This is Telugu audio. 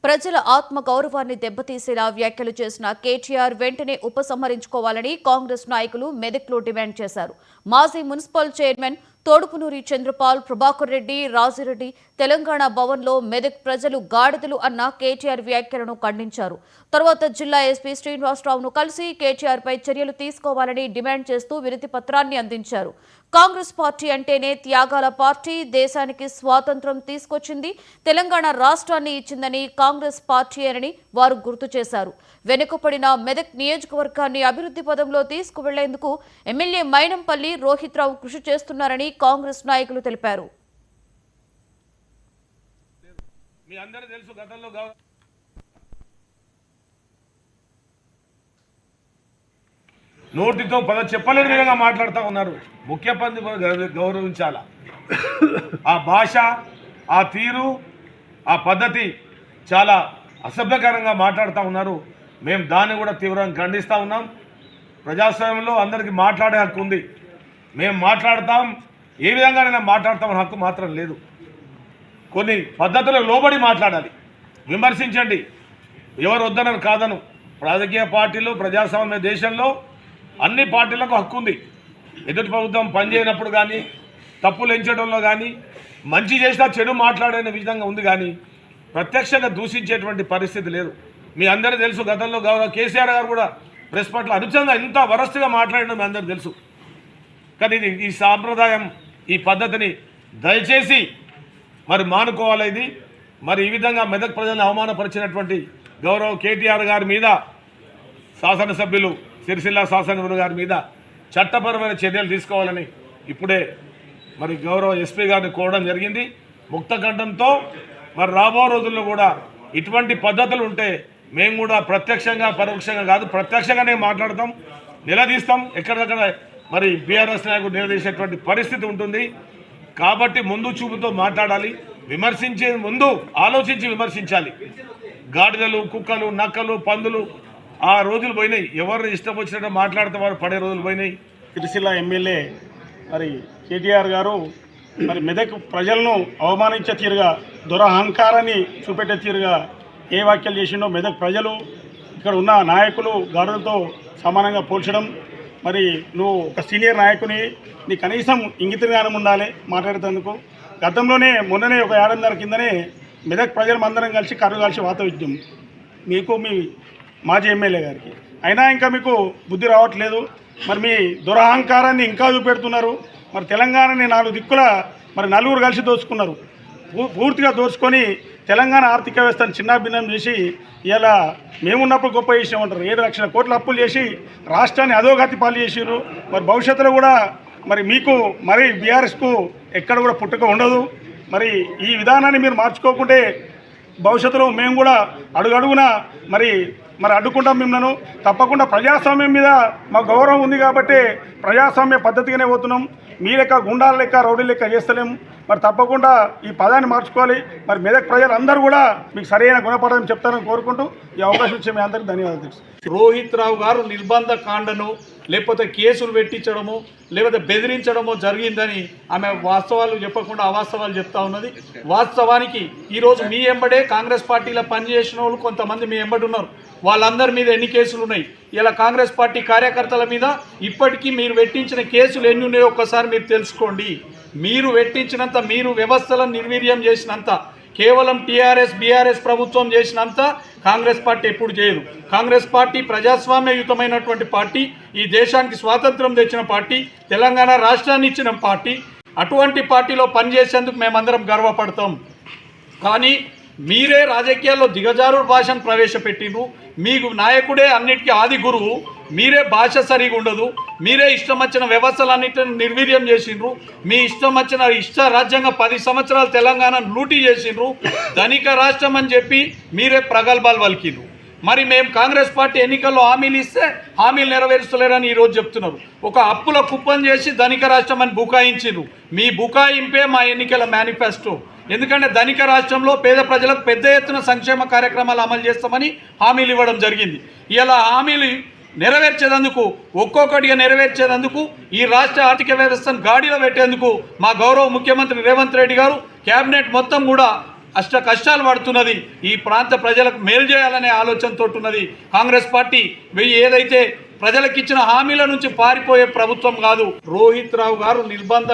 ప్రజల ఆత్మ గౌరవాన్ని దెబ్బతీసేలా వ్యాఖ్యలు చేసిన కేటీఆర్ వెంటనే ఉపసంహరించుకోవాలని కాంగ్రెస్ నాయకులు మెదక్లో డిమాండ్ చేశారు. మాజీ మున్సిపల్ చైర్మన్ తోడుపునూరి చంద్రపాల్, ప్రభాకర్ రెడ్డి, రాజిరెడ్డి తెలంగాణ భవన్లో మెదక్ ప్రజలు గాడిదలు అన్న కేటీఆర్ వ్యాఖ్యలను ఖండించారు. తర్వాత జిల్లా ఎస్పీ శ్రీనివాసరావును కలిసి కేటీఆర్ పై చర్యలు తీసుకోవాలని డిమాండ్ చేస్తూ వినతి పత్రాన్ని అందించారు. కాంగ్రెస్ పార్టీ అంటేనే త్యాగాల పార్టీ, దేశానికి స్వాతంత్ర్యం తీసుకొచ్చింది, తెలంగాణ రాష్ట్రాన్ని ఇచ్చిందని కాంగ్రెస్ పార్టీ అని వారు గుర్తు చేశారు. వెనుకపడిన మెదక్ నియోజకవర్గాన్ని అభివృద్ధి పదంలో తీసుకువెళ్లేందుకు ఎమ్మెల్యే మైనంపల్లి రోహిత్ రావు కృషి చేస్తున్నారని కాంగ్రెస్ నాయకులు తెలిపారు. నోటితో చెప్పలేని విధంగా మాట్లాడుతూ ఉన్నారు. ముఖ్యమంత్రి గౌరవించాల. ఆ భాష, ఆ తీరు, ఆ పద్ధతి చాలా అసభ్యకరంగా మాట్లాడుతూ ఉన్నారు. మేము దాన్ని కూడా తీవ్రంగా ఖండిస్తూ ఉన్నాం. ప్రజాస్వామ్యంలో అందరికీ మాట్లాడే హక్కు ఉంది. మేము మాట్లాడతాం, ఏ విధంగానైనా మాట్లాడతామని హక్కు మాత్రం లేదు. కొన్ని పద్ధతులకు లోబడి మాట్లాడాలి. విమర్శించండి, ఎవరు వద్దనని కాదను. రాజకీయ పార్టీలు ప్రజాస్వామ్య దేశంలో అన్ని పార్టీలకు హక్కు ఉంది. ఎదుటి ప్రభుత్వం పనిచేయనప్పుడు కానీ, తప్పులు ఎంచడంలో కానీ, మంచి చేసినా చెడు మాట్లాడే విధంగా ఉంది. కానీ ప్రత్యక్షంగా దూషించేటువంటి పరిస్థితి లేదు. మీ అందరికీ తెలుసు, గతంలో గౌరవ కేసీఆర్ గారు కూడా ప్రెస్ పట్ల అనుచితంగా ఎంత వరస్ట్గా మాట్లాడడం మీ అందరికీ తెలుసు. కానీ ఈ సాంప్రదాయం, ఈ పద్ధతిని దయచేసి మరి మానుకోవాలి. ఇది మరి ఈ విధంగా మెదక్ ప్రజలను అవమానపరిచినటువంటి గౌరవ కేటీఆర్ గారి మీద, శాసనసభ్యులు సిరిసిల్ల శాసనసభ్యులు గారి మీద చట్టపరమైన చర్యలు తీసుకోవాలని ఇప్పుడే మరి గౌరవ ఎస్పీ గారిని కోరడం జరిగింది. ముక్తకంఠంతో మరి రాబో రోజుల్లో కూడా ఇటువంటి పద్ధతులు ఉంటే మేము కూడా ప్రత్యక్షంగా, పరోక్షంగా కాదు ప్రత్యక్షంగానే మాట్లాడతాం, నిలదీస్తాం. ఎక్కడికక్కడ మరి బీఆర్ఎస్ నాయకుడు నిలదీసేటువంటి పరిస్థితి ఉంటుంది. కాబట్టి ముందు చూపుతో మాట్లాడాలి. విమర్శించే ముందు ఆలోచించి విమర్శించాలి. గాడిదలు, కుక్కలు, నక్కలు, పందులు ఆ రోజులు పోయినాయి. ఎవరు ఇష్టం వచ్చినట్టు మాట్లాడితే వారు పడే రోజులు పోయినాయి. సిరిసిల్ల ఎమ్మెల్యే మరి కేటీఆర్ గారు మరి మెదక్ ప్రజలను అవమానించే తీరుగా, దురహంకారాన్ని చూపెట్టే తీరుగా ఏ వ్యాఖ్యలు చేసిండో మెదక్ ప్రజలు, ఇక్కడ ఉన్న నాయకులు గాడులతో సమానంగా పోల్చడం. మరి నువ్వు ఒక సీనియర్ నాయకుని, నీ కనీసం ఇంగిత జ్ఞానం ఉండాలి మాట్లాడేందుకు. గతంలోనే మొన్ననే ఒక ఏడాదిన్నర కిందనే మెదక్ ప్రజలు అందరం కలిసి కర్రు కలిసి వాత విద్యం మీకు, మీ మాజీ ఎమ్మెల్యే గారికి. అయినా ఇంకా మీకు బుద్ధి రావట్లేదు. మరి మీ దురహంకారాన్ని ఇంకా చూపెడుతున్నారు. మరి తెలంగాణని 4 దిక్కుల మరి నలుగురు కలిసి దోచుకున్నారు. పూర్తిగా దోచుకొని తెలంగాణ ఆర్థిక వ్యవస్థను చిన్నాభిన్నం చేసి ఇలా మేమున్నప్పుడు గొప్ప విషయం అంటారు. 7 లక్షల కోట్ల అప్పులు చేసి రాష్ట్రాన్ని అధోగతి పాలు చేసిర్రు. మరి భవిష్యత్తులో కూడా మరి మీకు మరి బీఆర్ఎస్కు ఎక్కడ కూడా పుట్టుక ఉండదు. మరి ఈ విధానాన్ని మీరు మార్చుకోకుంటే భవిష్యత్తులో మేము కూడా అడుగడుగున మరి అడ్డుకుంటాం మిమ్మల్ని. తప్పకుండా ప్రజాస్వామ్యం మీద మా గౌరవం ఉంది కాబట్టి ప్రజాస్వామ్య పద్ధతిగానే పోతున్నాం. మీ లెక్క గుండాల లెక్క, రౌడీ లెక్క చేస్తలేము. మరి తప్పకుండా ఈ పదాన్ని మార్చుకోవాలి. మరి మెదక్ ప్రజలందరూ కూడా మీకు సరైన గుణపాఠం చెప్తారని కోరుకుంటూ ఈ అవకాశం ఇచ్చే మీ అందరికీ ధన్యవాదాలు. రోహిత్ రావు గారు నిర్బంధ కాండను, లేకపోతే కేసులు పెట్టించడము, లేకపోతే బెదిరించడమో జరిగిందని ఆమె వాస్తవాలు చెప్పకుండా అవాస్తవాలు చెప్తా ఉన్నది. వాస్తవానికి ఈరోజు మీ ఎంబడే కాంగ్రెస్ పార్టీలో పనిచేసిన వాళ్ళు కొంతమంది మీ ఎంబడి ఉన్నారు. వాళ్ళందరి మీద ఎన్ని కేసులు ఉన్నాయి? ఇలా కాంగ్రెస్ పార్టీ కార్యకర్తల మీద ఇప్పటికీ మీరు పెట్టించిన కేసులు ఎన్ని ఉన్నాయో ఒక్కసారి మీరు తెలుసుకోండి. మీరు పెట్టించినంత, మీరు వ్యవస్థలను నిర్వీర్యం చేసినంత, కేవలం టీఆర్ఎస్ బీఆర్ఎస్ ప్రభుత్వం చేసినంత కాంగ్రెస్ పార్టీ ఎప్పుడు చేయదు. కాంగ్రెస్ పార్టీ ప్రజాస్వామ్యయుతమైనటువంటి పార్టీ, ఈ దేశానికి స్వాతంత్రం తెచ్చిన పార్టీ, తెలంగాణ రాష్ట్రాన్ని ఇచ్చిన పార్టీ. అటువంటి పార్టీలో పనిచేసేందుకు మేమందరం గర్వపడతాం. కానీ మీరే రాజకీయాల్లో దిగజారుడు భాషను ప్రవేశపెట్టిండ్రు. మీకు నాయకుడే అన్నిటికీ ఆది గురువు. మీరే భాష సరిగా ఉండదు. మీరే ఇష్టం వచ్చిన వ్యవస్థలన్నింటిని నిర్వీర్యం చేసిండ్రు. మీ ఇష్టం వచ్చిన రాజ్యాంగం 10 సంవత్సరాలు తెలంగాణను లూటీ చేసిండ్రు. ధనిక రాష్ట్రం అని చెప్పి మీరే ప్రగల్భాలు పలికిండ్రు. మరి మేము కాంగ్రెస్ పార్టీ ఎన్నికల్లో హామీలు ఇస్తే హామీలు నెరవేరుస్తలేరని ఈరోజు చెప్తున్నారు. ఒక అప్పుల కుప్పం చేసి ధనిక రాష్ట్రం అని బుకాయించిండ్రు. మీ బుకాయింపే మా ఎన్నికల మేనిఫెస్టో. ఎందుకంటే ధనిక రాష్ట్రంలో పేద ప్రజలకు పెద్ద ఎత్తున సంక్షేమ కార్యక్రమాలు అమలు చేస్తామని హామీలు ఇవ్వడం జరిగింది. ఇలా హామీలు నెరవేర్చేందుకు, ఒక్కొక్కటిగా నెరవేర్చేందుకు, ఈ రాష్ట్ర ఆర్థిక వ్యవస్థను గాడిలో పెట్టేందుకు మా గౌరవ ముఖ్యమంత్రి రేవంత్ రెడ్డి గారు, కేబినెట్ మొత్తం కూడా అష్ట కష్టాలు పడుతున్నది. ఈ ప్రాంత ప్రజలకు మేలు చేయాలనే ఆలోచనతో ఉన్నది కాంగ్రెస్ పార్టీ. ఏదైతే ప్రజలకు ఇచ్చిన హామీల నుంచి పారిపోయే ప్రభుత్వం కాదు. రోహిత్ రావు గారు నిర్బంధ